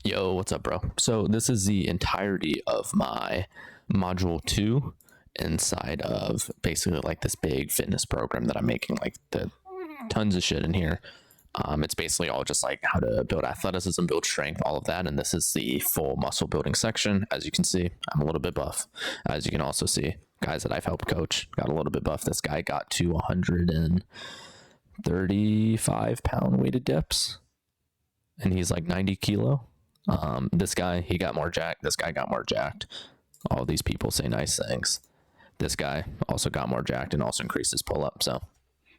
Yo, what's up, bro? So, this is the entirety of my module 2 inside of basically like this big fitness program that I'm making, like the tons of shit in here. It's basically all just like how to build athleticism, build strength, all of that. And this is the full muscle building section. As you can see, I'm a little bit buff. As you can also see, guys that I've helped coach got a little bit buff. This guy got to 135-pound weighted dips, and he's like 90 kilo. This guy, he got more jacked. This guy got more jacked. All these people say nice things. This guy also got more jacked and also increased his pull up. So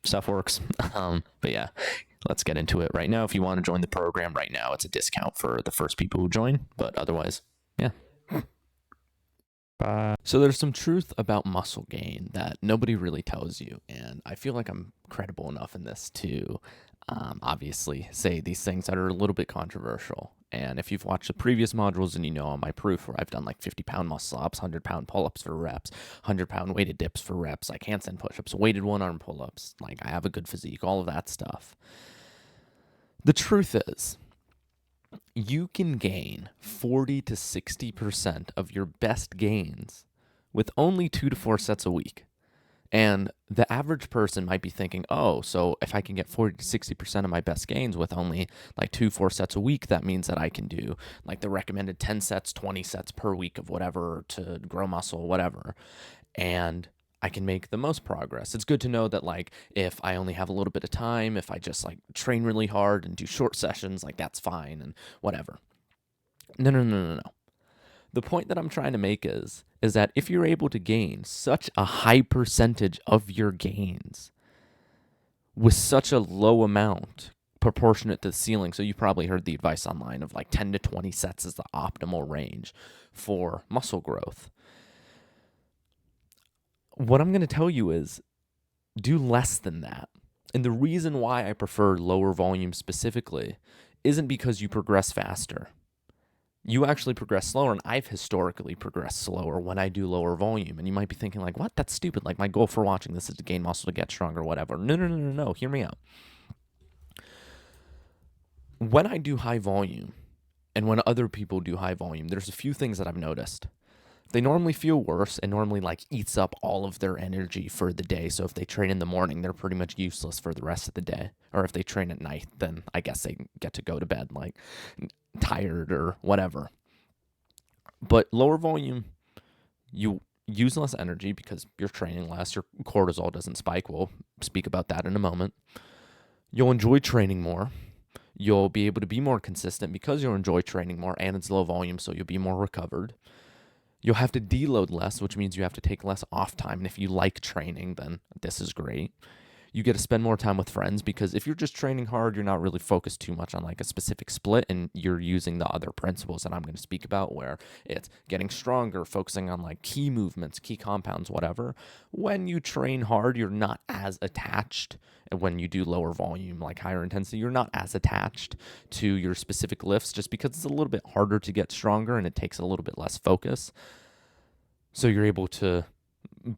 stuff works. But yeah, let's get into it right now. If you want to join the program right now, it's a discount for the first people who join. But otherwise, yeah. So there's some truth about muscle gain that nobody really tells you, and I feel like I'm credible enough in this to obviously say these things that are a little bit controversial. And if you've watched the previous modules and you know on my proof where I've done like 50-pound muscle ups, 100-pound pull-ups for reps, 100-pound weighted dips for reps, like handstand push-ups, weighted one-arm pull-ups, like I have a good physique, all of that stuff. The truth is, you can gain 40 to 60% of your best gains with only 2 to 4 sets a week. And the average person might be thinking, oh, so if I can get 40 to 60% of my best gains with only like 4 sets a week, that means that I can do like the recommended 10 sets, 20 sets per week of whatever to grow muscle, whatever. And I can make the most progress. It's good to know that like if I only have a little bit of time, if I just like train really hard and do short sessions, like that's fine and whatever. No. The point that I'm trying to make is that if you're able to gain such a high percentage of your gains with such a low amount proportionate to the ceiling, so you probably heard the advice online of like 10 to 20 sets is the optimal range for muscle growth. What I'm going to tell you is do less than that. And the reason why I prefer lower volume specifically isn't because you progress faster. You actually progress slower, and I've historically progressed slower when I do lower volume. And you might be thinking, like, what? That's stupid. Like, my goal for watching this is to gain muscle to get stronger, whatever. No. Hear me out. When I do high volume and when other people do high volume, there's a few things that I've noticed. They normally feel worse and normally like eats up all of their energy for the day. So if they train in the morning, they're pretty much useless for the rest of the day. Or if they train at night, then I guess they get to go to bed like tired or whatever. But lower volume, you use less energy because you're training less. Your cortisol doesn't spike. We'll speak about that in a moment. You'll enjoy training more. You'll be able to be more consistent because you'll enjoy training more, and it's low volume, so you'll be more recovered. You'll have to deload less, which means you have to take less off time. And if you like training, then this is great. You get to spend more time with friends because if you're just training hard, you're not really focused too much on like a specific split, and you're using the other principles that I'm going to speak about where it's getting stronger, focusing on like key movements, key compounds, whatever. When you train hard, you're not as attached. And when you do lower volume, like higher intensity, you're not as attached to your specific lifts just because it's a little bit harder to get stronger and it takes a little bit less focus. So you're able to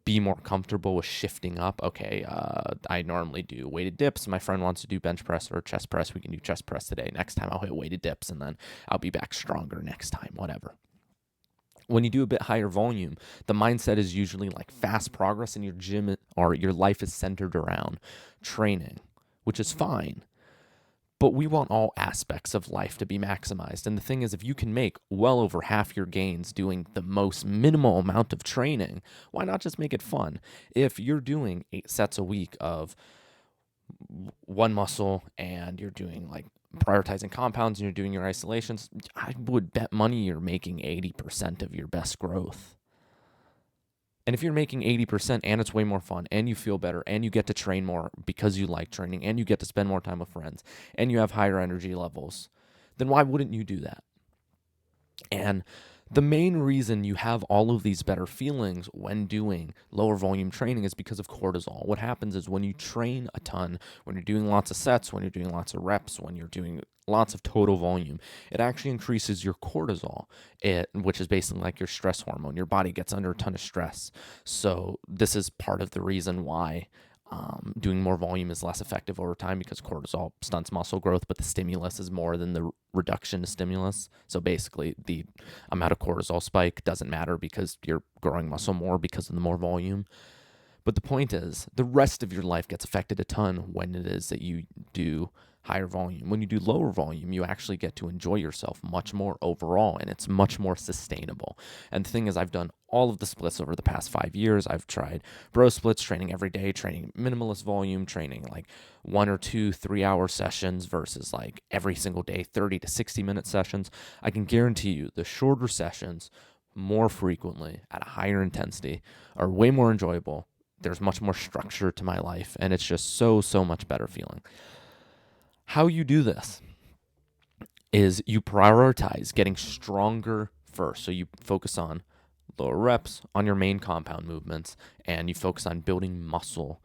be more comfortable with shifting up. Okay, I normally do weighted dips. My friend wants to do bench press or chest press. We can do chest press today. Next time I'll hit weighted dips, and then I'll be back stronger next time, whatever. When you do a bit higher volume, the mindset is usually like fast progress, and your gym or your life is centered around training, which is fine. But we want all aspects of life to be maximized. And the thing is, if you can make well over half your gains doing the most minimal amount of training, why not just make it fun? If you're doing 8 sets a week of one muscle and you're doing like prioritizing compounds and you're doing your isolations, I would bet money you're making 80% of your best growth. And if you're making 80% and it's way more fun and you feel better and you get to train more because you like training and you get to spend more time with friends and you have higher energy levels, then why wouldn't you do that? And the main reason you have all of these better feelings when doing lower volume training is because of cortisol. What happens is when you train a ton, when you're doing lots of sets, when you're doing lots of reps, when you're doing lots of total volume, it actually increases your cortisol, which is basically like your stress hormone. Your body gets under a ton of stress. So this is part of the reason why Doing more volume is less effective over time because cortisol stunts muscle growth, but the stimulus is more than the reduction to stimulus. So basically, the amount of cortisol spike doesn't matter because you're growing muscle more because of the more volume. But the point is, the rest of your life gets affected a ton when it is that you do higher volume. When you do lower volume, you actually get to enjoy yourself much more overall, and it's much more sustainable. And the thing is, I've done all of the splits over the past 5 years. I've tried bro splits, training every day, training minimalist volume, training like 1 or 2 3-hour sessions versus like every single day 30 to 60-minute sessions. I can guarantee you the shorter sessions more frequently at a higher intensity are way more enjoyable. There's much more structure to my life, and it's just so much better feeling. How you do this is you prioritize getting stronger first. So you focus on lower reps on your main compound movements, and you focus on building muscle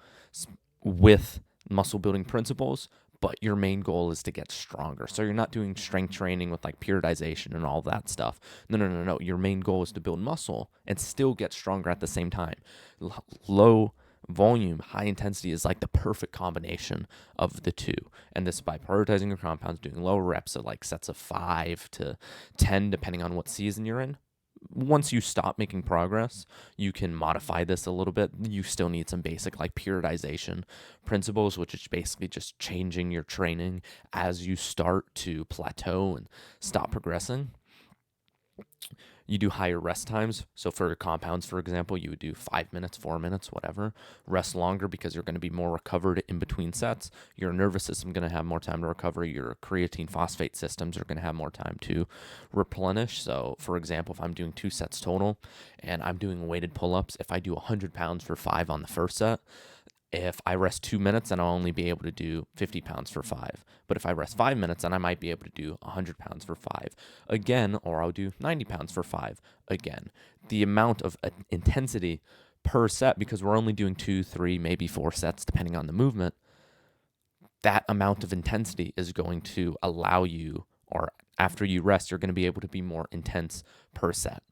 with muscle building principles, but your main goal is to get stronger. So you're not doing strength training with like periodization and all that stuff. No. Your main goal is to build muscle and still get stronger at the same time. Low volume, high intensity is like the perfect combination of the two. And this is by prioritizing your compounds, doing lower reps of like sets of 5 to 10, depending on what season you're in. Once you stop making progress, you can modify this a little bit. You still need some basic like periodization principles, which is basically just changing your training as you start to plateau and stop progressing. You do higher rest times. So for compounds, for example, you would do 5 minutes, 4 minutes, whatever. Rest longer because you're going to be more recovered in between sets. Your nervous system is going to have more time to recover. Your creatine phosphate systems are going to have more time to replenish. So for example, if I'm doing 2 sets total and I'm doing weighted pull-ups, if I do 100 pounds for 5 on the first set, if I rest 2 minutes, then I'll only be able to do 50 pounds for 5. But if I rest 5 minutes, then I might be able to do 100 pounds for 5 again, or I'll do 90 pounds for 5 again. The amount of intensity per set, because we're only doing 2, 3, maybe 4 sets, depending on the movement, that amount of intensity is going to allow you, or after you rest, you're going to be able to be more intense per set.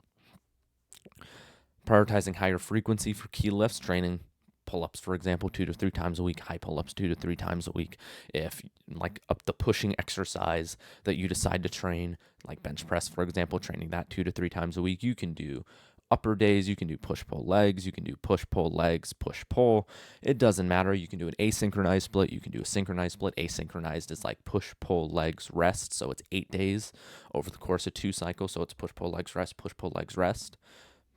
Prioritizing higher frequency for key lifts, training pull-ups, for example, 2 to 3 times a week, high pull-ups 2 to 3 times a week. If like up the pushing exercise that you decide to train, like bench press, for example, training that 2 to 3 times a week, you can do upper days, you can do push-pull legs, you can do push-pull legs, push-pull. It doesn't matter. You can do an asynchronized split, you can do a synchronized split. Asynchronized is like push-pull legs, rest, so it's 8 days over the course of 2 cycles, so it's push-pull legs, rest, push-pull legs, rest.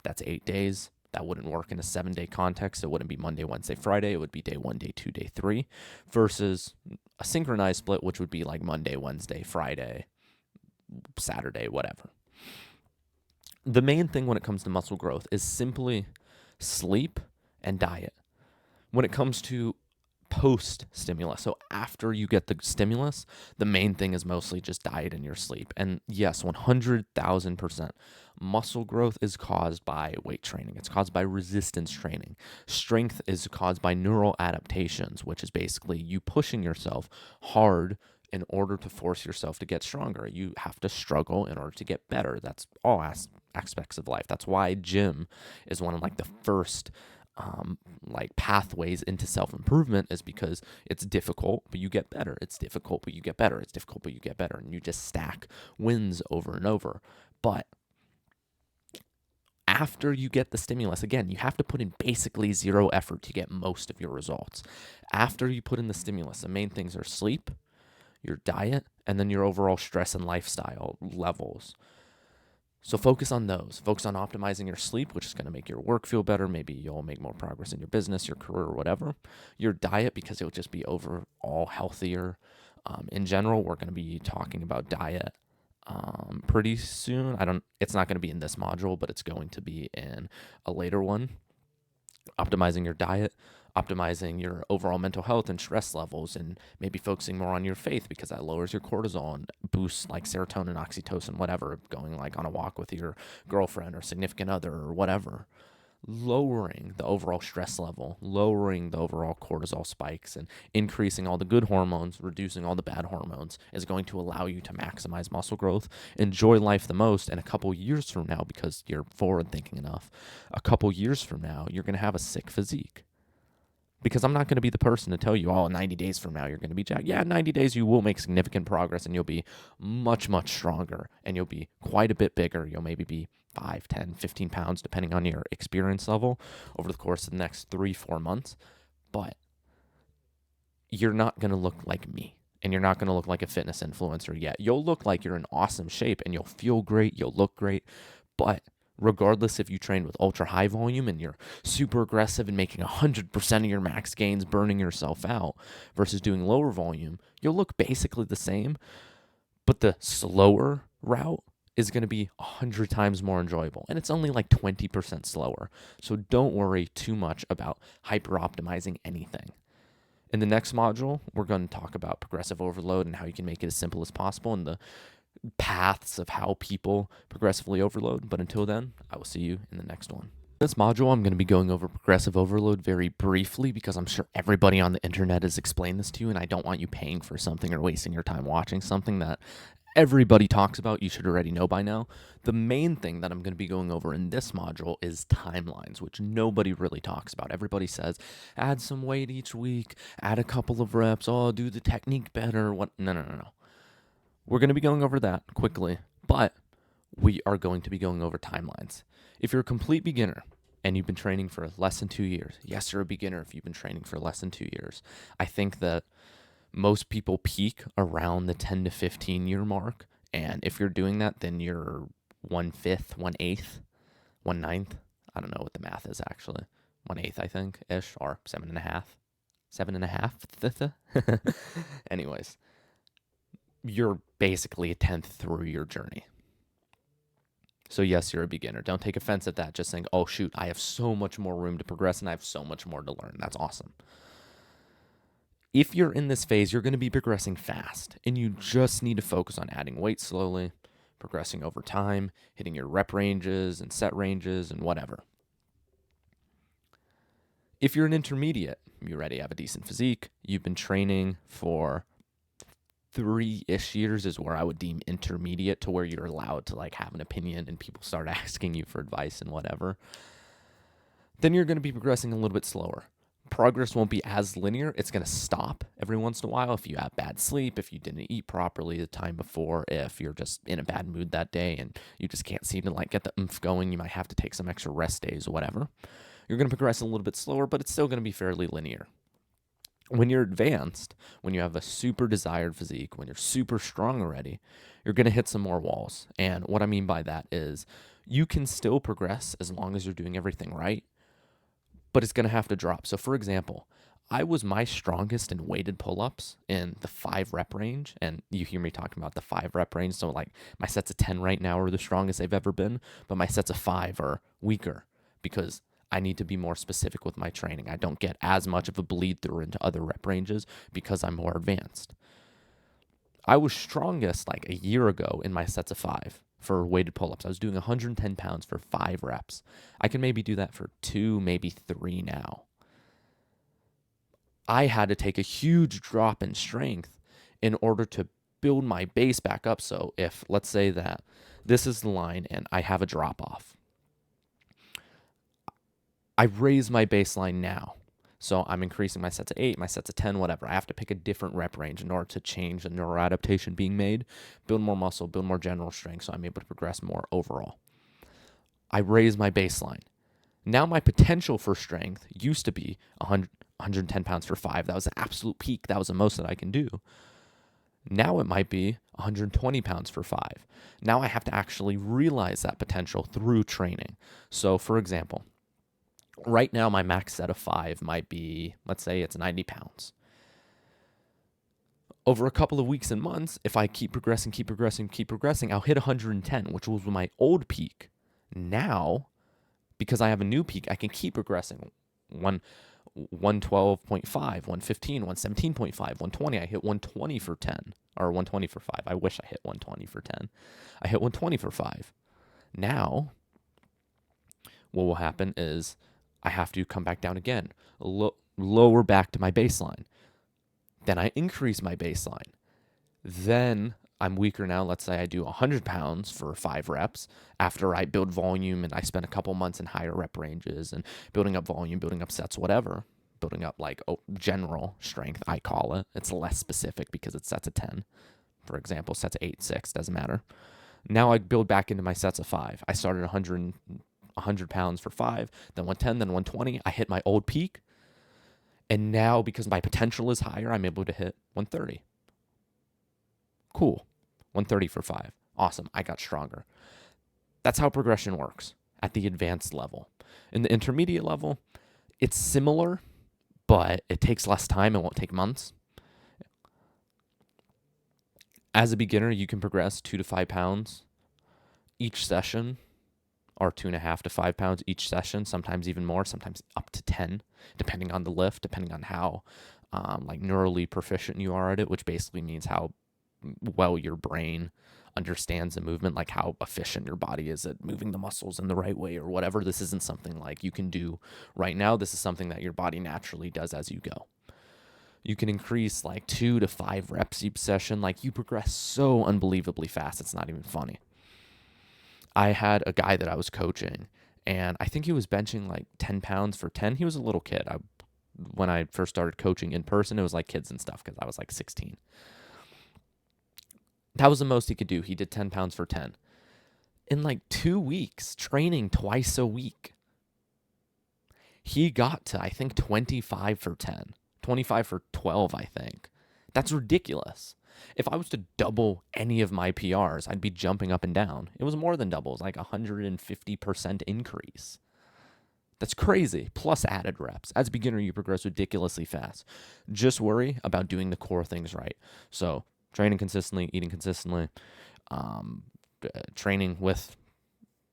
That's 8 days. That wouldn't work in a 7-day context. It wouldn't be Monday, Wednesday, Friday. It would be day 1, day 2, day 3, versus a synchronized split, which would be like Monday, Wednesday, Friday, Saturday, whatever. The main thing when it comes to muscle growth is simply sleep and diet. When it comes to post-stimulus, so after you get the stimulus, the main thing is mostly just diet and your sleep. And yes, 100,000%. Muscle growth is caused by weight training. It's caused by resistance training. Strength is caused by neural adaptations, which is basically you pushing yourself hard in order to force yourself to get stronger. You have to struggle in order to get better. That's all aspects of life. That's why gym is one of like the first like pathways into self-improvement, is because it's difficult, but you get better. It's difficult, but you get better. It's difficult, but you get better. And you just stack wins over and over. But after you get the stimulus, again, you have to put in basically zero effort to get most of your results. After you put in the stimulus, the main things are sleep, your diet, and then your overall stress and lifestyle levels. So focus on those. Focus on optimizing your sleep, which is going to make your work feel better. Maybe you'll make more progress in your business, your career, or whatever. Your diet, because it'll just be overall healthier. In general, we're going to be talking about diet pretty soon. It's not going to be in this module, but it's going to be in a later one. Optimizing your diet, optimizing your overall mental health and stress levels, and maybe focusing more on your faith, because that lowers your cortisol and boosts like serotonin, oxytocin, whatever, going like on a walk with your girlfriend or significant other or whatever. Lowering the overall stress level, lowering the overall cortisol spikes, and increasing all the good hormones, reducing all the bad hormones, is going to allow you to maximize muscle growth, enjoy life the most. And a couple years from now, because you're forward thinking enough, a couple years from now, you're going to have a sick physique. Because I'm not going to be the person to tell you, oh, 90 days from now, you're going to be jacked. Yeah, 90 days, you will make significant progress and you'll be much, much stronger and you'll be quite a bit bigger. You'll maybe be 5, 10, 15 pounds, depending on your experience level over the course of the next 3, 4 months. But you're not going to look like me and you're not going to look like a fitness influencer yet. You'll look like you're in awesome shape and you'll feel great. You'll look great. But regardless if you train with ultra high volume and you're super aggressive and making 100% of your max gains, burning yourself out versus doing lower volume, you'll look basically the same, but the slower route is going to be 100 times more enjoyable. And it's only like 20% slower. So don't worry too much about hyper optimizing anything. In the next module, we're going to talk about progressive overload and how you can make it as simple as possible and the paths of how people progressively overload. But until then, I will see you in the next one. In this module, I'm going to be going over progressive overload very briefly because I'm sure everybody on the internet has explained this to you, and I don't want you paying for something or wasting your time watching something that everybody talks about. You should already know by now. The main thing that I'm going to be going over in this module is timelines, which nobody really talks about. Everybody says, add some weight each week, add a couple of reps, oh, do the technique better. What? No. We're going to be going over that quickly, but we are going to be going over timelines. If you're a complete beginner and you've been training for less than 2 years, yes, you're a beginner if you've been training for less than 2 years. I think that most people peak around the 10 to 15 year mark. And if you're doing that, then you're 1/5, 1/8, 1/9. I don't know what the math is actually. 1/8, I think, ish, or 7.5. 7.5. Anyways, you're basically a 10th through your journey. So yes, you're a beginner. Don't take offense at that. Just saying, oh shoot, I have so much more room to progress and I have so much more to learn. That's awesome. If you're in this phase, you're going to be progressing fast and you just need to focus on adding weight slowly, progressing over time, hitting your rep ranges and set ranges and whatever. If you're an intermediate, you already have a decent physique, you've been training for 3-ish years is where I would deem intermediate, to where you're allowed to like have an opinion and people start asking you for advice and whatever, then you're going to be progressing a little bit slower. Progress won't be as linear. It's going to stop every once in a while if you have bad sleep, if you didn't eat properly the time before, if you're just in a bad mood that day and you just can't seem to like get the oomph going. You might have to take some extra rest days or whatever. You're going to progress a little bit slower, but it's still going to be fairly linear. When you're advanced, when you have a super desired physique, when you're super strong already, you're going to hit some more walls. And what I mean by that is you can still progress as long as you're doing everything right, but it's going to have to drop. So for example, I was my strongest in weighted pull-ups in the 5 rep range. And you hear me talking about the 5 rep range. So like my sets of 10 right now are the strongest they've ever been, but my sets of 5 are weaker because I need to be more specific with my training. I don't get as much of a bleed through into other rep ranges because I'm more advanced. I was strongest like a year ago in my sets of 5 for weighted pull-ups. I was doing 110 pounds for 5 reps. I can maybe do that for 2, maybe 3 now. I had to take a huge drop in strength in order to build my base back up. So if, let's say that this is the line and I have a drop off, I raise my baseline now. So I'm increasing my sets of 8, my sets of 10, whatever. I have to pick a different rep range in order to change the neuroadaptation being made, build more muscle, build more general strength, so I'm able to progress more overall. I raise my baseline. Now my potential for strength used to be 110 pounds for 5. That was the absolute peak. That was the most that I can do. Now it might be 120 pounds for 5. Now I have to actually realize that potential through training. So for example, right now, my max set of 5 might be, let's say it's 90 pounds. Over a couple of weeks and months, if I keep progressing, I'll hit 110, which was my old peak. Now, because I have a new peak, I can keep progressing. 112.5, 115, 117.5, 120. I hit 120 for 10, or 120 for 5. I wish I hit 120 for 10. I hit 120 for 5. Now, what will happen is I have to come back down again, lower back to my baseline. Then I increase my baseline. Then I'm weaker now. Let's say I do 100 pounds for 5 reps after I build volume and I spend a couple months in higher rep ranges and building up volume, building up sets, whatever. building up like general strength, I call it. It's less specific because it's sets of 10. For example, sets of 8, 6, doesn't matter. Now I build back into my sets of 5. I started 100 pounds for 5, then 110, then 120. I hit my old peak. And now, because my potential is higher, I'm able to hit 130. Cool. 130 for 5. Awesome. I got stronger. That's how progression works at the advanced level. In the intermediate level, it's similar, but it takes less time. It won't take months. As a beginner, you can progress 2 to 5 pounds each session, or 2.5 to 5 pounds each session, sometimes even more, sometimes up to 10, depending on the lift, depending on how like neurally proficient you are at it, which basically means how well your brain understands the movement, like how efficient your body is at moving the muscles in the right way or whatever. This isn't something like you can do right now. This is something that your body naturally does as you go. You can increase like 2 to 5 reps each session. Like you progress so unbelievably fast. It's not even funny. I had a guy that I was coaching, and I think he was benching like 10 pounds for 10. He was a little kid. When I first started coaching in person, it was like kids and stuff because I was like 16. That was the most he could do. He did 10 pounds for 10. In like 2 weeks, training twice a week, he got to, I think, 25 for 10. 25 for 12, I think. That's ridiculous. If I was to double any of my PRs, I'd be jumping up and down. It was more than double. It was like 150% increase. That's crazy. Plus added reps. As a beginner, you progress ridiculously fast. Just worry about doing the core things right. So training consistently, eating consistently, training with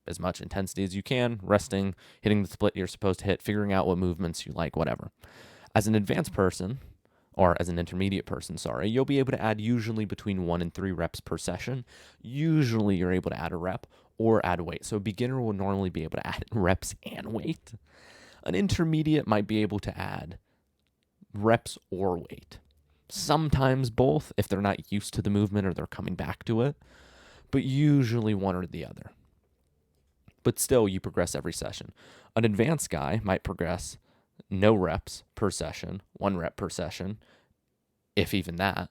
as much intensity as you can, resting, hitting the split you're supposed to hit, figuring out what movements you like, whatever. As an advanced person, or as an intermediate person, you'll be able to add usually between 1 and 3 reps per session. Usually you're able to add a rep or add weight. So a beginner will normally be able to add reps and weight. An intermediate might be able to add reps or weight. Sometimes both if they're not used to the movement or they're coming back to it, but usually one or the other. But still, you progress every session. An advanced guy might progress no reps per session, 1 rep per session, if even that.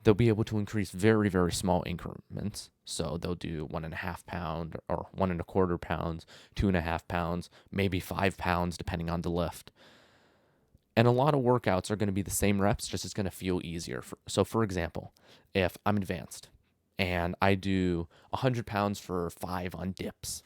They'll be able to increase very, very small increments. So they'll do 1.5 pound or 1.25 pounds, 2.5 pounds, maybe 5 pounds, depending on the lift. And a lot of workouts are going to be the same reps, just it's going to feel easier. So for example, if I'm advanced and I do 100 pounds for 5 on dips,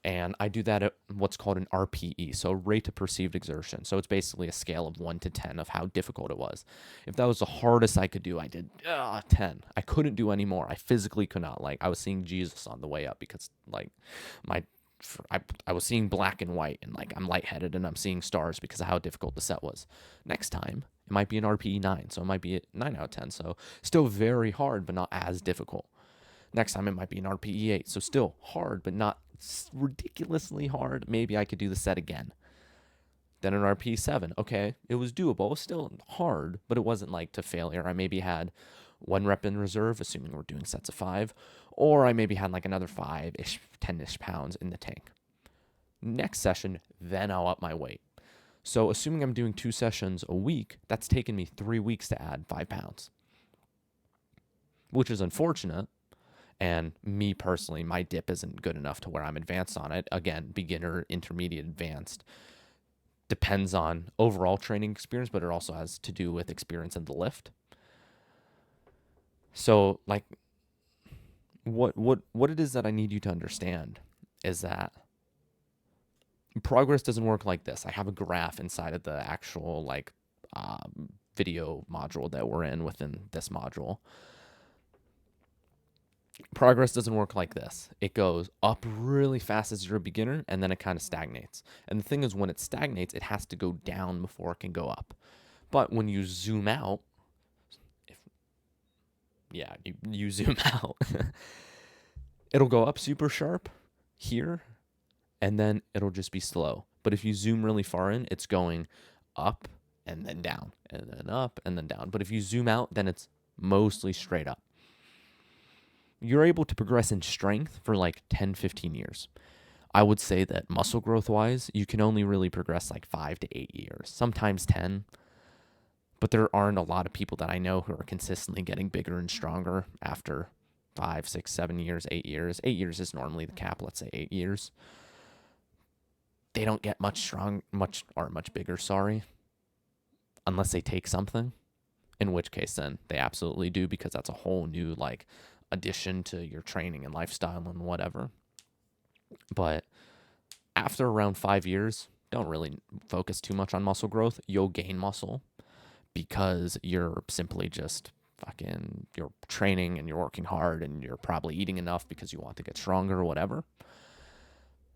and I do that at what's called an RPE, so rate of perceived exertion. So it's basically a scale of 1 to 10 of how difficult it was. If that was the hardest I could do, I did 10. I couldn't do any more. I physically could not. Like I was seeing Jesus on the way up because like I was seeing black and white, and like I'm lightheaded and I'm seeing stars because of how difficult the set was. Next time, it might be an RPE 9, so it might be a 9 out of 10. So still very hard, but not as difficult. Next time, it might be an RPE 8, so still hard, but not ridiculously hard. Maybe I could do the set again. Then an RPE 7. Okay, it was doable. It was still hard, but it wasn't like to failure. I maybe had 1 rep in reserve, assuming we're doing sets of 5, or I maybe had like another 5-ish, 10-ish pounds in the tank. Next session, then I'll up my weight. So assuming I'm doing 2 sessions a week, that's taken me 3 weeks to add 5 pounds, which is unfortunate. And me personally, my dip isn't good enough to where I'm advanced on it. Again, beginner, intermediate, advanced. Depends on overall training experience, but it also has to do with experience in the lift. So, like, what it is that I need you to understand is that progress doesn't work like this. I have a graph inside of the actual, like, video module that we're in within this module. Progress doesn't work like this. It goes up really fast as you're a beginner, and then it kind of stagnates. And the thing is, when it stagnates, it has to go down before it can go up. But when you zoom out, you zoom out, it'll go up super sharp here, and then it'll just be slow. But if you zoom really far in, it's going up and then down, and then up and then down. But if you zoom out, then it's mostly straight up. You're able to progress in strength for like 10, 15 years. I would say that muscle growth wise, you can only really progress like 5 to 8 years, sometimes 10. But there aren't a lot of people that I know who are consistently getting bigger and stronger after 5, 6, 7 years, 8 years. 8 years is normally the cap, let's say 8 years. They don't get much bigger, unless they take something, in which case then they absolutely do, because that's a whole new like addition to your training and lifestyle and whatever. But after around 5 years, don't really focus too much on muscle growth. You'll gain muscle because you're simply just you're training and you're working hard and you're probably eating enough because you want to get stronger or whatever.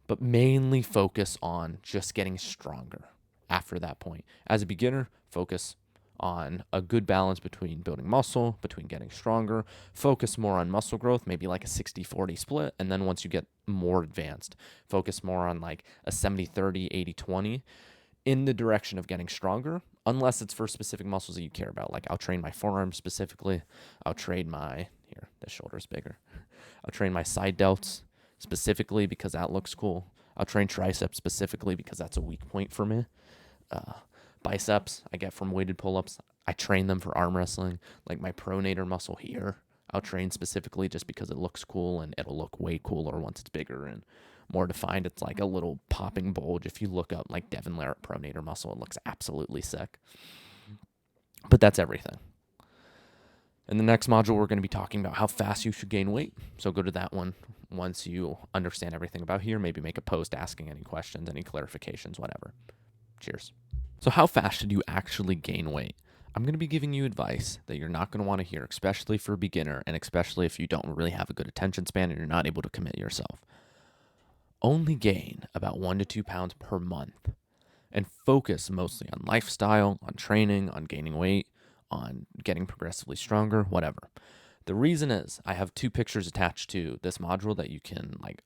But mainly focus on just getting stronger after that point. As a beginner, focus on a good balance between building muscle, between getting stronger. Focus more on muscle growth, maybe like a 60-40 split. And then once you get more advanced, focus more on like a 70-30, 80-20 in the direction of getting stronger, unless it's for specific muscles that you care about. Like I'll train my forearms specifically. I'll train this shoulder's bigger. I'll train my side delts specifically because that looks cool. I'll train triceps specifically because that's a weak point for me. Biceps I get from weighted pull-ups. I train them for arm wrestling. Like my pronator muscle here, I'll train specifically just because it looks cool, and it'll look way cooler once it's bigger and more defined. It's like a little popping bulge. If you look up like Devin Larratt pronator muscle, it looks absolutely sick. But that's everything. In the next module, we're going to be talking about how fast you should gain weight. So go to that one once you understand everything about here. Maybe make a post asking any questions, any clarifications, whatever. Cheers. So how fast should you actually gain weight? I'm going to be giving you advice that you're not going to want to hear, especially for a beginner, and especially if you don't really have a good attention span and you're not able to commit yourself. Only gain about 1 to 2 pounds per month, and focus mostly on lifestyle, on training, on gaining weight, on getting progressively stronger, whatever. The reason is I have 2 pictures attached to this module that you can like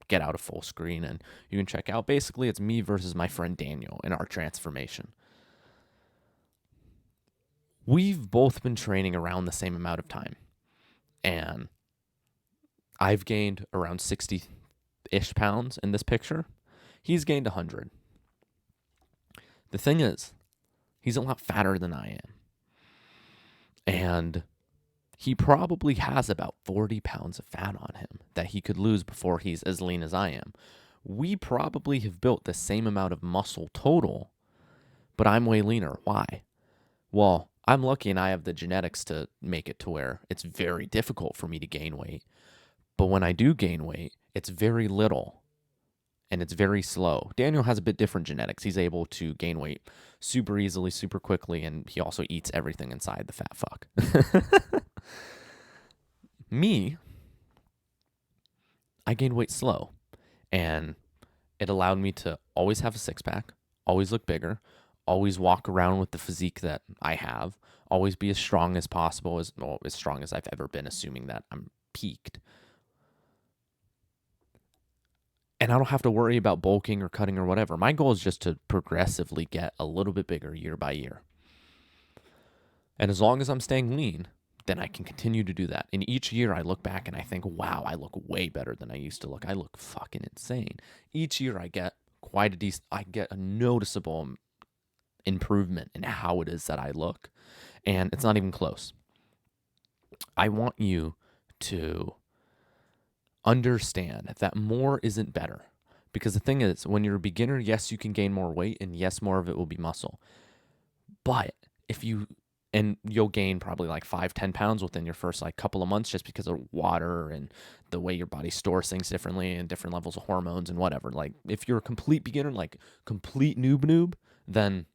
get out of full screen and you can check out. Basically, it's me versus my friend Daniel in our transformation. We've both been training around the same amount of time, and I've gained around 60-ish pounds in this picture. He's gained 100. The thing is, he's a lot fatter than I am. And he probably has about 40 pounds of fat on him that he could lose before he's as lean as I am. We probably have built the same amount of muscle total, but I'm way leaner. Why? Well, I'm lucky and I have the genetics to make it to where it's very difficult for me to gain weight. But when I do gain weight, it's very little and it's very slow. Daniel has a bit different genetics. He's able to gain weight super easily, super quickly, and he also eats everything inside the fat fuck. Me, I gained weight slow, and it allowed me to always have a six-pack, always look bigger, always walk around with the physique that I have, always be as strong as possible, as strong as I've ever been, assuming that I'm peaked. And I don't have to worry about bulking or cutting or whatever. My goal is just to progressively get a little bit bigger year by year. And as long as I'm staying lean, then I can continue to do that. And each year I look back and I think, wow, I look way better than I used to look. I look fucking insane. Each year I get I get a noticeable improvement in how it is that I look. And it's not even close. I want you to understand that more isn't better. Because the thing is, when you're a beginner, yes, you can gain more weight, and yes, more of it will be muscle. But you'll gain probably like 5-10 pounds within your first like couple of months, just because of water and the way your body stores things differently and different levels of hormones and whatever. Like if you're a complete beginner, like complete noob, then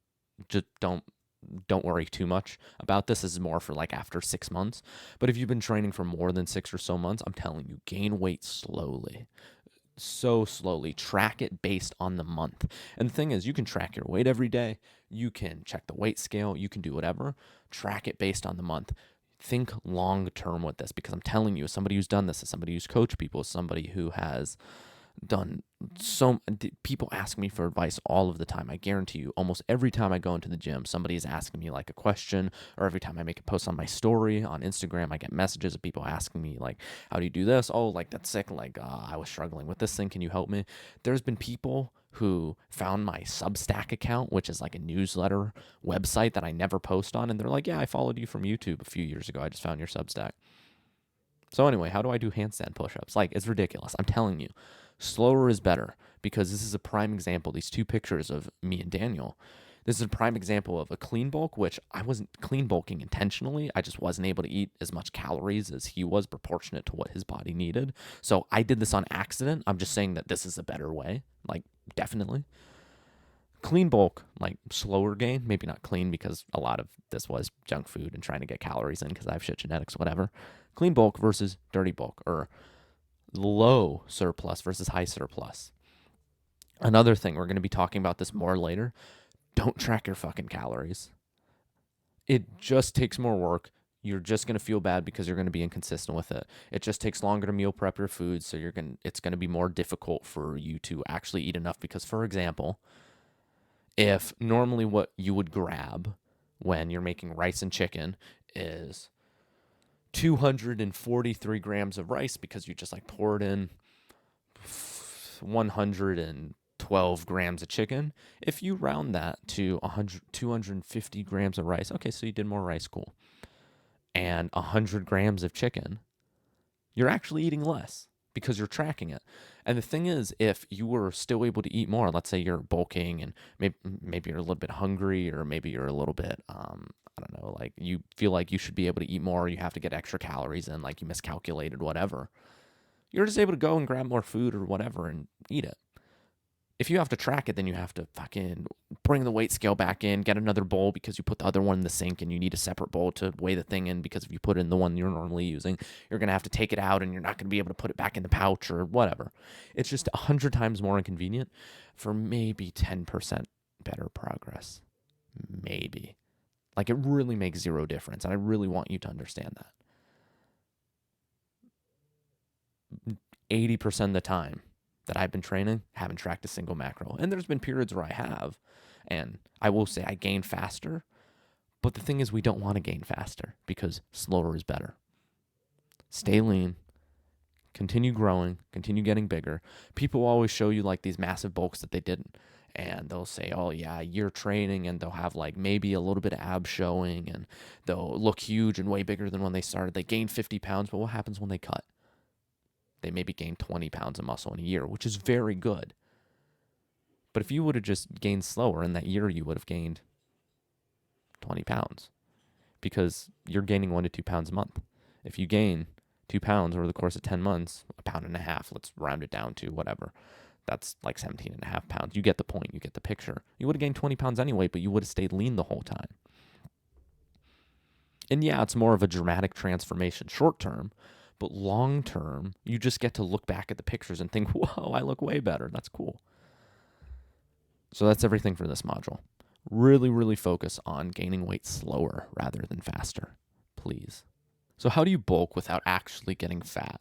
just don't worry too much about this. This is more for like after 6 months. But if you've been training for more than 6 or so months, I'm telling you, gain weight slowly. So slowly. Track it based on the month. And the thing is, you can track your weight every day. You can check the weight scale. You can do whatever. Track it based on the month. Think long term with this, because I'm telling you, as somebody who's done this, as somebody who's coached people, as somebody who has done people ask me for advice all of the time. I guarantee you, almost every time I go into the gym, somebody is asking me like a question, or every time I make a post on my story on Instagram, I get messages of people asking me like, how do you do this? Oh, like that's sick. Like, I was struggling with this thing. Can you help me? There's been people who found my Substack account, which is like a newsletter website that I never post on. And they're like, yeah, I followed you from YouTube a few years ago. I just found your Substack. So anyway, how do I do handstand push-ups? Like, it's ridiculous. I'm telling you, slower is better, because this is a prime example. These two pictures of me and Daniel. This is a prime example of a clean bulk, which I wasn't clean bulking intentionally. I just wasn't able to eat as much calories as he was, proportionate to what his body needed. So I did this on accident. I'm just saying that this is a better way, like, definitely. Clean bulk, like slower gain, maybe not clean, because a lot of this was junk food and trying to get calories in because I have shit genetics, whatever. Clean bulk versus dirty bulk, or low surplus versus high surplus. Another thing, we're going to be talking about this more later. Don't track your fucking calories. It just takes more work. You're just going to feel bad because you're going to be inconsistent with it. It just takes longer to meal prep your food, so it's going to be more difficult for you to actually eat enough, because, for example, if normally what you would grab when you're making rice and chicken is 243 grams of rice, because you just like poured in 112 grams of chicken. If you round that to 250 grams of rice, okay, so you did more rice, cool, and 100 grams of chicken, you're actually eating less because you're tracking it. And the thing is, if you were still able to eat more, let's say you're bulking and maybe you're a little bit hungry, or maybe you're a little bit, I don't know, like you feel like you should be able to eat more, you have to get extra calories in, like you miscalculated, whatever. You're just able to go and grab more food or whatever and eat it. If you have to track it, then you have to fucking bring the weight scale back in, get another bowl because you put the other one in the sink, and you need a separate bowl to weigh the thing in, because if you put it in the one you're normally using, you're going to have to take it out and you're not going to be able to put it back in the pouch or whatever. It's just 100 times more inconvenient for maybe 10% better progress. Maybe. Like, it really makes zero difference, and I really want you to understand that. 80% of the time that I've been training, haven't tracked a single macro. And there's been periods where I have, and I will say I gain faster. But the thing is, we don't want to gain faster, because slower is better. Stay lean, continue growing, continue getting bigger. People always show you like these massive bulks that they didn't. And they'll say, oh yeah, you're training, and they'll have like maybe a little bit of abs showing, and they'll look huge and way bigger than when they started. They gain 50 pounds, but what happens when they cut? They maybe gain 20 pounds of muscle in a year, which is very good. But if you would have just gained slower in that year, you would have gained 20 pounds, because you're gaining 1 to 2 pounds a month. If you gain 2 pounds over the course of 10 months, a pound and a half, let's round it down to whatever. That's like 17 and a half pounds. You get the point. You get the picture. You would have gained 20 pounds anyway, but you would have stayed lean the whole time. And yeah, it's more of a dramatic transformation short term, but long term, you just get to look back at the pictures and think, whoa, I look way better. That's cool. So that's everything for this module. Really, really focus on gaining weight slower rather than faster, please. So how do you bulk without actually getting fat?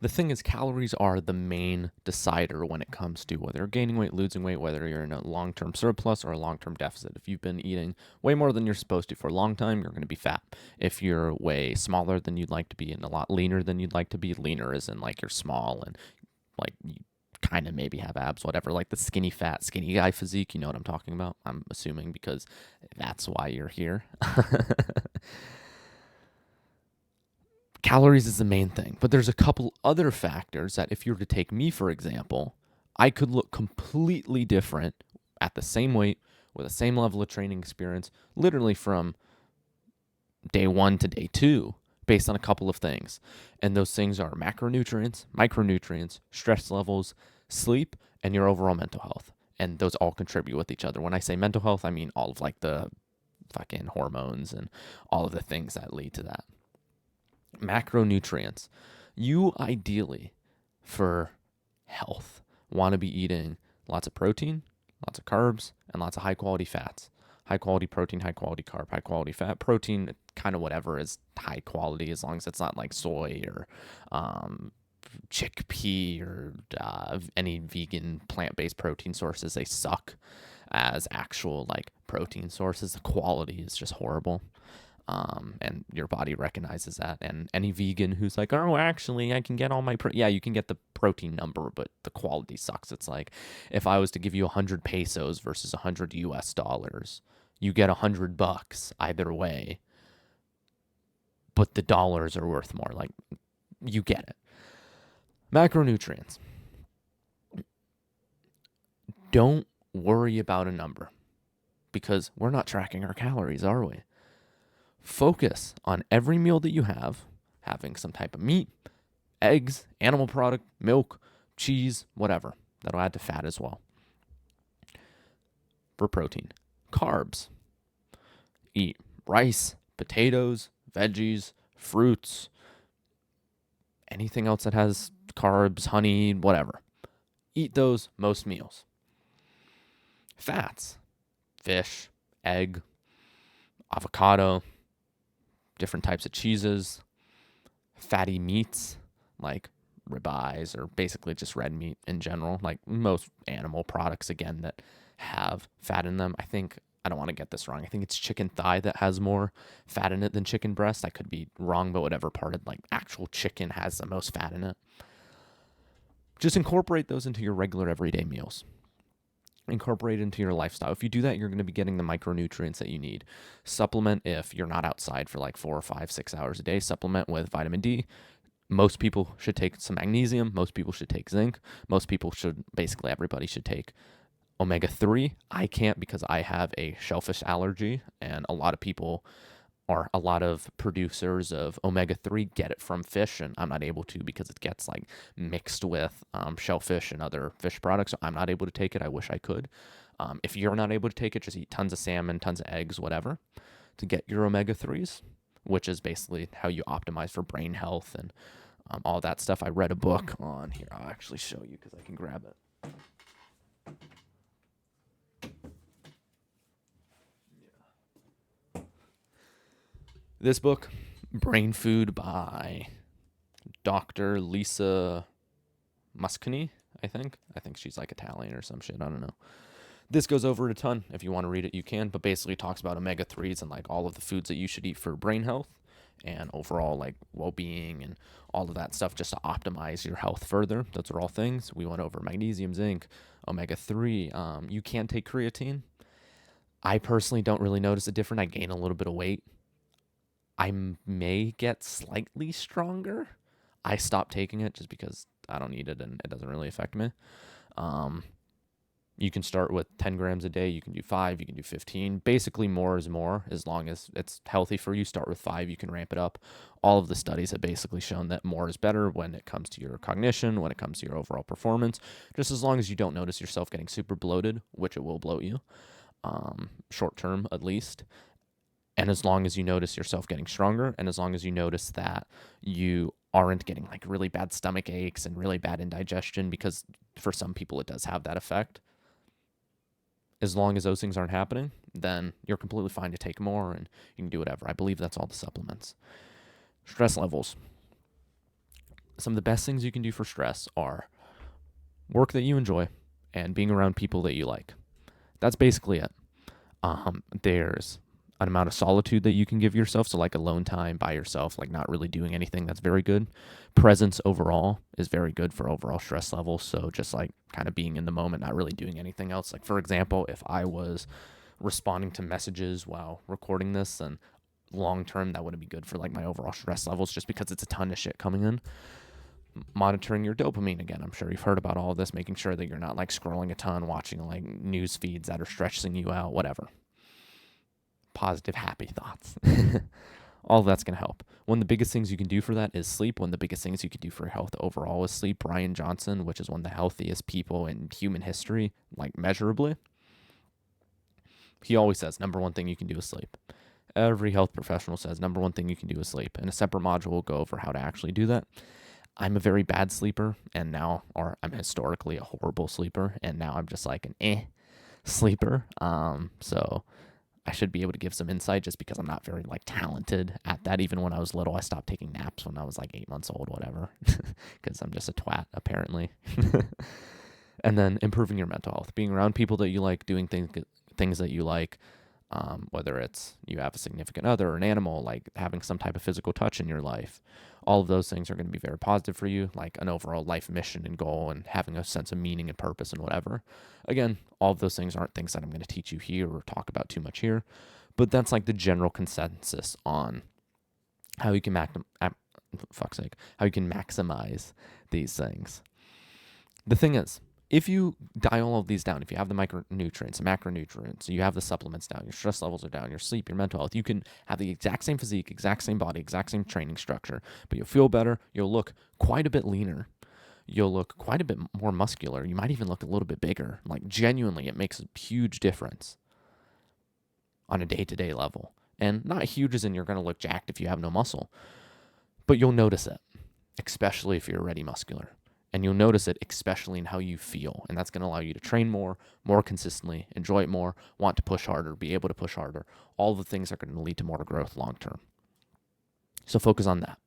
The thing is, calories are the main decider when it comes to whether you're gaining weight, losing weight, whether you're in a long-term surplus or a long-term deficit. If you've been eating way more than you're supposed to for a long time, you're going to be fat. If you're way smaller than you'd like to be and a lot leaner than you'd like to be, leaner as in like you're small and like you kind of maybe have abs, whatever, like the skinny fat, skinny guy physique, you know what I'm talking about, I'm assuming, because that's why you're here. Calories is the main thing, but there's a couple other factors that if you were to take me, for example, I could look completely different at the same weight with the same level of training experience, literally from day 1 to day 2, based on a couple of things. And those things are macronutrients, micronutrients, stress levels, sleep, and your overall mental health. And those all contribute with each other. When I say mental health, I mean all of like the fucking hormones and all of the things that lead to that. Macronutrients. You ideally, for health, want to be eating lots of protein, lots of carbs, and lots of high quality fats. High quality protein, high quality carb, high quality fat. Protein, kind of whatever is high quality, as long as it's not like soy or chickpea or any vegan plant-based protein sources, they suck as actual like protein sources. The quality is just horrible. And your body recognizes that. And any vegan who's like, oh, actually, I can get all my yeah, you can get the protein number, but the quality sucks. It's like if I was to give you 100 pesos versus 100 US dollars, you get $100 either way, but the dollars are worth more. Like, you get it. Macronutrients. Don't worry about a number because we're not tracking our calories, are we? Focus on every meal that you have, having some type of meat, eggs, animal product, milk, cheese, whatever. That'll add to fat as well. For protein, carbs. Eat rice, potatoes, veggies, fruits, anything else that has carbs, honey, whatever. Eat those most meals. Fats, fish, egg, avocado, different types of cheeses, fatty meats like ribeyes or basically just red meat in general, like most animal products, again, that have fat in them. I don't want to get this wrong. I think it's chicken thigh that has more fat in it than chicken breast. I could be wrong, but whatever part of like actual chicken has the most fat in it. Just incorporate those into your regular everyday meals. Incorporate into your lifestyle. If you do that, you're going to be getting the micronutrients that you need. Supplement if you're not outside for like 4 or 5, 6 hours a day. Supplement with vitamin D. Most people should take some magnesium. Most people should take zinc. Basically everybody should take omega-3. I can't because I have a shellfish allergy, and a lot of producers of omega-3 get it from fish, and I'm not able to because it gets like mixed with shellfish and other fish products. So I'm not able to take it. I wish I could. If you're not able to take it, just eat tons of salmon, tons of eggs, whatever, to get your omega-3s, which is basically how you optimize for brain health and all that stuff. I read a book on here. I'll actually show you because I can grab it. This book, Brain Food by Dr. Lisa Musconi, I think. I think she's like Italian or some shit. I don't know. This goes over it a ton. If you want to read it, you can. But basically talks about omega-3s and like all of the foods that you should eat for brain health and overall like well-being and all of that stuff just to optimize your health further. Those are all things. We went over magnesium, zinc, omega-3. You can take creatine. I personally don't really notice a difference. I gain a little bit of weight. I may get slightly stronger. I stopped taking it just because I don't need it and it doesn't really affect me. You can start with 10 grams a day. You can do 5. You can do 15. Basically, more is more as long as it's healthy for you. Start with 5. You can ramp it up. All of the studies have basically shown that more is better when it comes to your cognition, when it comes to your overall performance, just as long as you don't notice yourself getting super bloated, which it will bloat you, short term at least. And as long as you notice yourself getting stronger, and as long as you notice that you aren't getting like really bad stomach aches and really bad indigestion, because for some people it does have that effect. As long as those things aren't happening, then you're completely fine to take more and you can do whatever. I believe that's all the supplements. Stress levels. Some of the best things you can do for stress are work that you enjoy and being around people that you like. That's basically it. There's an amount of solitude that you can give yourself. So like alone time by yourself, like not really doing anything. That's very good. Presence overall is very good for overall stress levels. So just like kind of being in the moment, not really doing anything else. Like for example, if I was responding to messages while recording this, then long term, that wouldn't be good for like my overall stress levels just because it's a ton of shit coming in. Monitoring your dopamine again. I'm sure you've heard about all of this, making sure that you're not like scrolling a ton, watching like news feeds that are stressing you out, whatever. Positive, happy thoughts. All of that's going to help. One of the biggest things you can do for that is sleep. One of the biggest things you can do for health overall is sleep. Brian Johnson, which is one of the healthiest people in human history, like measurably, he always says number one thing you can do is sleep. Every health professional says number one thing you can do is sleep. And a separate module will go over how to actually do that. I'm a very bad sleeper, and now, or I'm historically a horrible sleeper, and now I'm just like an sleeper. So I should be able to give some insight just because I'm not very like talented at that. Even when I was little, I stopped taking naps when I was like 8 months old, whatever, because I'm just a twat apparently. And then improving your mental health, being around people that you like, doing things that you like, whether it's you have a significant other or an animal, like having some type of physical touch in your life. All of those things are going to be very positive for you, like an overall life mission and goal and having a sense of meaning and purpose and whatever. Again, all of those things aren't things that I'm going to teach you here or talk about too much here, but that's like the general consensus on how you can how you can maximize these things. The thing is, if you dial all of these down, if you have the micronutrients, the macronutrients, you have the supplements down, your stress levels are down, your sleep, your mental health, you can have the exact same physique, exact same body, exact same training structure, but you'll feel better. You'll look quite a bit leaner. You'll look quite a bit more muscular. You might even look a little bit bigger. Like genuinely, it makes a huge difference on a day-to-day level. And not huge as in you're going to look jacked if you have no muscle, but you'll notice it, especially if you're already muscular. And you'll notice it especially in how you feel. And that's going to allow you to train more consistently, enjoy it more, want to push harder, be able to push harder. All the things are going to lead to more growth long term. So focus on that.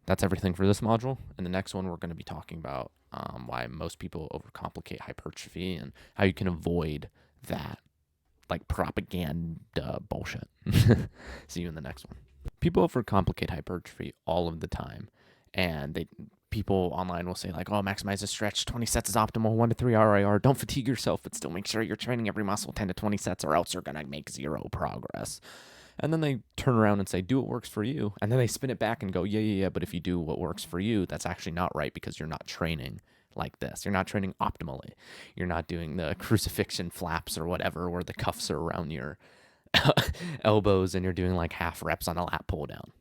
That's everything for this module. In the next one, we're going to be talking about why most people overcomplicate hypertrophy and how you can avoid that like propaganda bullshit. See you in the next one. People overcomplicate hypertrophy all of the time. And people online will say like, oh, maximize the stretch, 20 sets is optimal, 1 to 3 RIR. Don't fatigue yourself, but still make sure you're training every muscle 10 to 20 sets or else you're going to make zero progress. And then they turn around and say, do what works for you. And then they spin it back and go, yeah. But if you do what works for you, that's actually not right because you're not training like this. You're not training optimally. You're not doing the crucifixion flaps or whatever where the cuffs are around your elbows and you're doing like half reps on a lat pull down.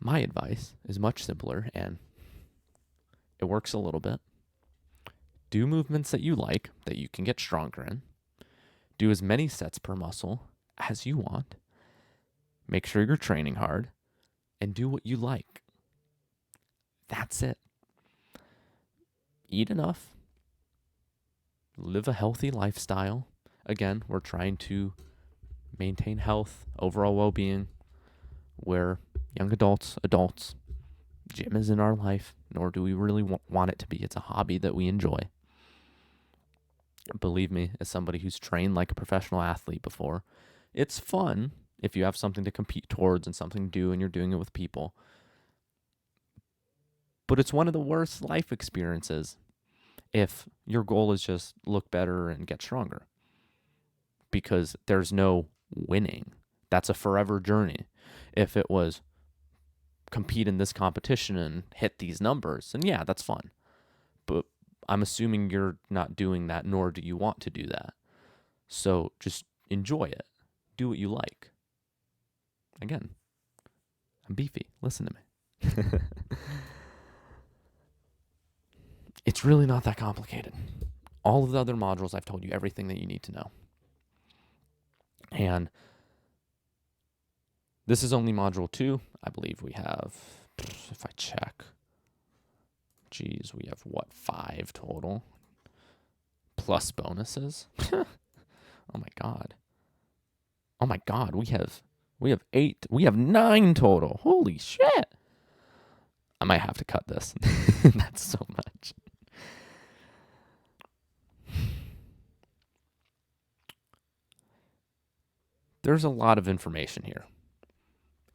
My advice is much simpler and it works a little bit. Do movements that you like, that you can get stronger in. Do as many sets per muscle as you want. Make sure you're training hard and do what you like. That's it. Eat enough. Live a healthy lifestyle. Again, we're trying to maintain health, overall well-being. We're young adults, gym is in our life, nor do we really want it to be. It's a hobby that we enjoy. Believe me, as somebody who's trained like a professional athlete before, it's fun if you have something to compete towards and something to do and you're doing it with people. But it's one of the worst life experiences if your goal is just look better and get stronger. Because there's no winning. That's a forever journey. If it was compete in this competition and hit these numbers, then yeah, that's fun. But I'm assuming you're not doing that, nor do you want to do that. So just enjoy it. Do what you like. Again, I'm beefy. Listen to me. It's really not that complicated. All of the other modules, I've told you everything that you need to know. And this is only module 2. I believe we have, if I check, we have 5 total? Plus bonuses? Oh my God, we have 8, we have 9 total. Holy shit. I might have to cut this. That's so much. There's a lot of information here.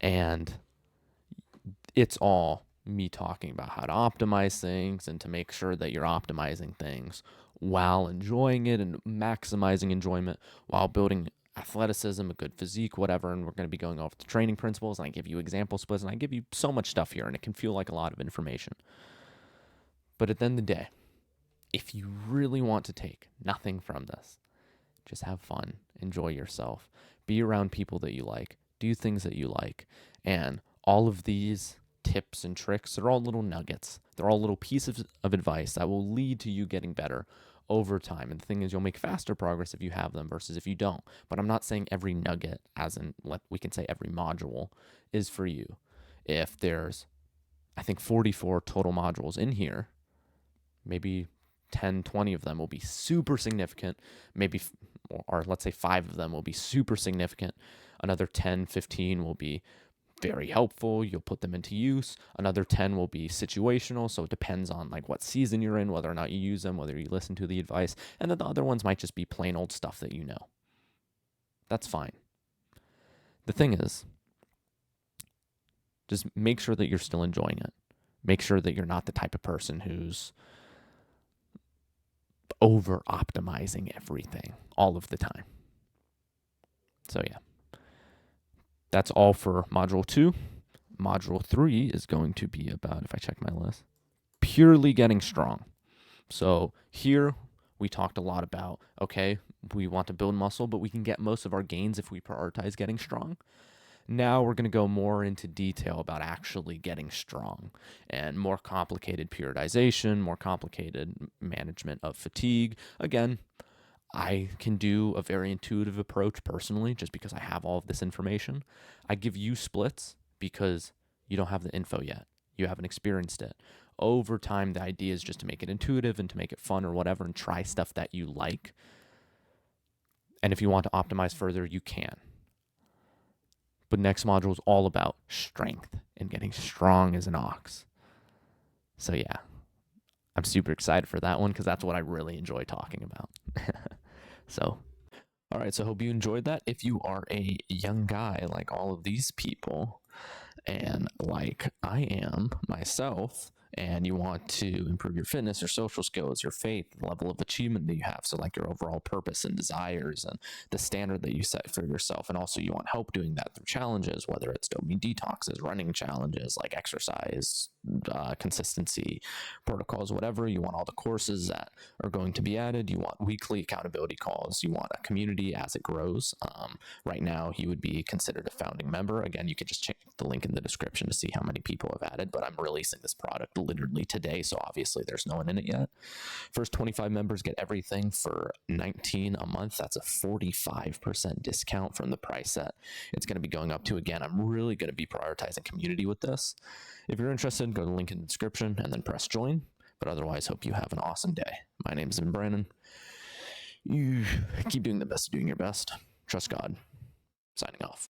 And it's all me talking about how to optimize things and to make sure that you're optimizing things while enjoying it and maximizing enjoyment while building athleticism, a good physique, whatever. And we're going to be going over the training principles. And I give you example splits and I give you so much stuff here and it can feel like a lot of information. But at the end of the day, if you really want to take nothing from this, just have fun, enjoy yourself, be around people that you like, do things that you like. And all of these tips and tricks, they're all little nuggets. They're all little pieces of advice that will lead to you getting better over time. And the thing is, you'll make faster progress if you have them versus if you don't. But I'm not saying every nugget, as in we can say every module, is for you. If there's, I think, 44 total modules in here, maybe 10, 20 of them will be super significant. Maybe, or let's say 5 of them will be super significant. Another 10, 15 will be very helpful. You'll put them into use. Another 10 will be situational. So it depends on like what season you're in, whether or not you use them, whether you listen to the advice. And then the other ones might just be plain old stuff that you know. That's fine. The thing is, just make sure that you're still enjoying it. Make sure that you're not the type of person who's over optimizing everything all of the time. So yeah. That's all for Module 2. Module 3 is going to be about, if I check my list, purely getting strong. So here we talked a lot about, okay, we want to build muscle, but we can get most of our gains if we prioritize getting strong. Now we're going to go more into detail about actually getting strong and more complicated periodization, more complicated management of fatigue. Again, I can do a very intuitive approach personally just because I have all of this information. I give you splits because you don't have the info yet. You haven't experienced it. Over time, the idea is just to make it intuitive and to make it fun or whatever and try stuff that you like. And if you want to optimize further, you can. But next module is all about strength and getting strong as an ox. So yeah, I'm super excited for that one because that's what I really enjoy talking about. So, all right, so I hope you enjoyed that. If you are a young guy like all of these people, and like I am myself, and you want to improve your fitness, your social skills, your faith, the level of achievement that you have, so like your overall purpose and desires and the standard that you set for yourself, and also you want help doing that through challenges, whether it's dopamine detoxes, running challenges, like exercise, consistency, protocols, whatever. You want all the courses that are going to be added. You want weekly accountability calls. You want a community as it grows. Right now, you would be considered a founding member. Again, you can just check the link in the description to see how many people have added, but I'm releasing this product literally today, so obviously there's no one in it yet. First 25 members get everything for $19 a month. That's a 45% discount from the price that it's going to be going up to. Again, I'm really going to be prioritizing community with this. If you're interested, go to the link in the description and then press join. But otherwise, hope you have an awesome day. My name is Brandon. You keep doing the best of doing your best. Trust God. Signing off.